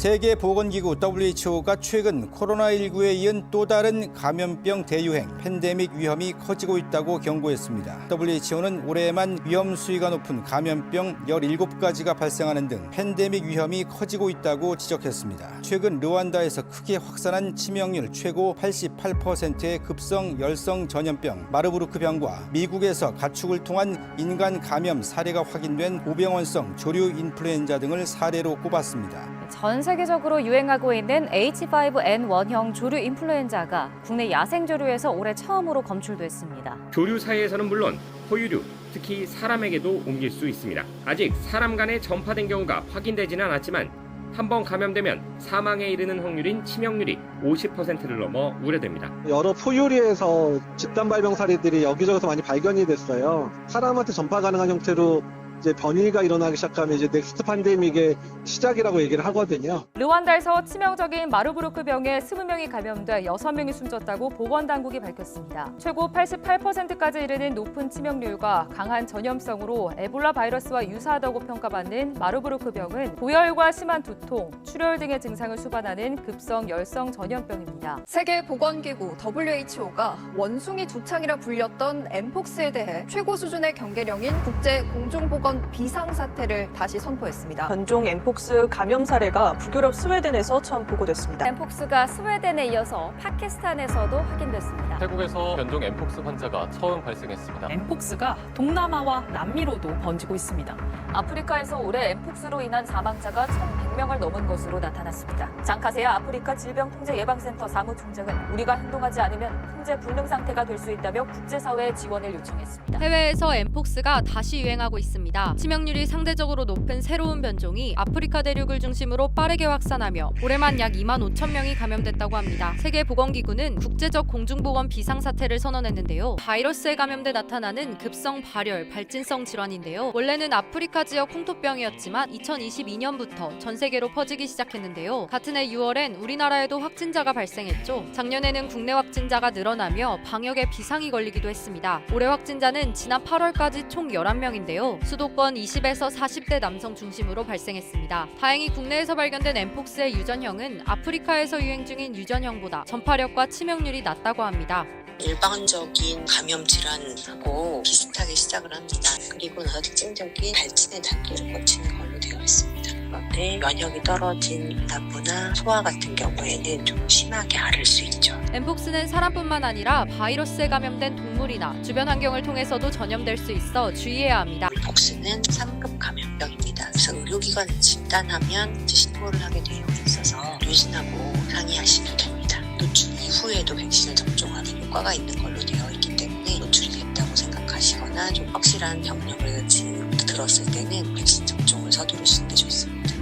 세계보건기구 WHO가 최근 코로나19에 이은 또 다른 감염병 대유행, 팬데믹 위험이 커지고 있다고 경고했습니다. WHO는 올해에만 위험 수위가 높은 감염병 17가지가 발생하는 등 팬데믹 위험이 커지고 있다고 지적했습니다. 최근 르완다에서 크게 확산한 치명률 최고 88%의 급성 열성 전염병 마르부르크 병과 미국에서 가축을 통한 인간 감염 사례가 확인된 고병원성 조류 인플루엔자 등을 사례로 꼽았습니다. 전 세계적으로 유행하고 있는 H5N1형 조류 인플루엔자가 국내 야생조류에서 올해 처음으로 검출됐습니다. 조류 사이에서는 물론 포유류, 특히 사람에게도 옮길 수 있습니다. 아직 사람 간에 전파된 경우가 확인되지는 않았지만 한번 감염되면 사망에 이르는 확률인 치명률이 50%를 넘어 우려됩니다. 여러 포유류에서 집단 발병 사례들이 여기저기서 많이 발견이 됐어요. 사람한테 전파 가능한 형태로 이제 변이가 일어나기 시작하면 이제 넥스트 팬데믹의 시작이라고 얘기를 하거든요. 르완다에서 치명적인 마르부르크 병에 20명이 감염돼 6명이 숨졌다고 보건당국이 밝혔습니다. 최고 88%까지 이르는 높은 치명률과 강한 전염성으로 에볼라 바이러스와 유사하다고 평가받는 마르부르크 병은 고열과 심한 두통, 출혈 등의 증상을 수반하는 급성 열성 전염병입니다. 세계보건기구 WHO가 원숭이 두창이라 불렸던 엠폭스에 대해 최고 수준의 경계령인 국제공중보건 비상사태를 다시 선포했습니다. 변종 엠폭스 감염 사례가 북유럽 스웨덴에서 처음 보고됐습니다. 엠폭스가 스웨덴에 이어서 파키스탄에서도 확인됐습니다. 태국에서 변종 엠폭스 환자가 처음 발생했습니다. 엠폭스가 동남아와 남미로도 번지고 있습니다. 아프리카에서 올해 엠폭스로 인한 사망자가 1,100명을 넘은 것으로 나타났습니다. 장카세야 아프리카 질병통제예방센터 사무총장은 우리가 행동하지 않으면 통제 불능 상태가 될 수 있다며 국제사회의 지원을 요청했습니다. 해외에서 엠폭스가 다시 유행하고 있습니다. 치명률이 상대적으로 높은 새로운 변종이 아프리카 대륙을 중심으로 빠르게 확산하며 올해만 약 2만 5천 명이 감염됐다고 합니다. 세계보건기구는 국제적 공중보건 비상사태를 선언했는데요. 바이러스에 감염돼 나타나는 급성 발열, 발진성 질환인데요. 원래는 아프리카 지역 홍토병이었지만 2022년부터 전 세계로 퍼지기 시작했는데요. 같은 해 6월엔 우리나라에도 확진자가 발생했죠. 작년에는 국내 확진자가 늘어나며 방역에 비상이 걸리기도 했습니다. 올해 확진자는 지난 8월까지 총 11명인데요. 수도권 20에서 40대 남성 중심으로 발생했습니다. 다행히 국내에서 발견된 엠폭스의 유전형은 아프리카에서 유행 중인 유전형보다 전파력과 치명률이 낮다고 합니다. 일반적인 감염 질환하고 비슷하게 시작을 합니다. 그리고 나서 특징적인 발진의 단계를 거치는 걸로 되어 있습니다. 그런데 면역이 떨어진 나부나 소아 같은 경우에는 좀 심하게 앓을 수 있죠. 엠폭스는 사람뿐만 아니라 바이러스에 감염된 동물이나 주변 환경을 통해서도 전염될 수 있어 주의해야 합니다. 엠폭스는 3급 감염병입니다. 그래서 의료기관에 진단하면 신고를 하게 되어 있어서 유진하고 상의하시면 됩니다. 노출 이후에도 백신을 접종하는 효과가 있는 걸로 되어 있기 때문에 노출이 됐다고 생각하시거나 좀 확실한 병력을 들었을 때는 백신 접종을 서두르시는 게 좋습니다.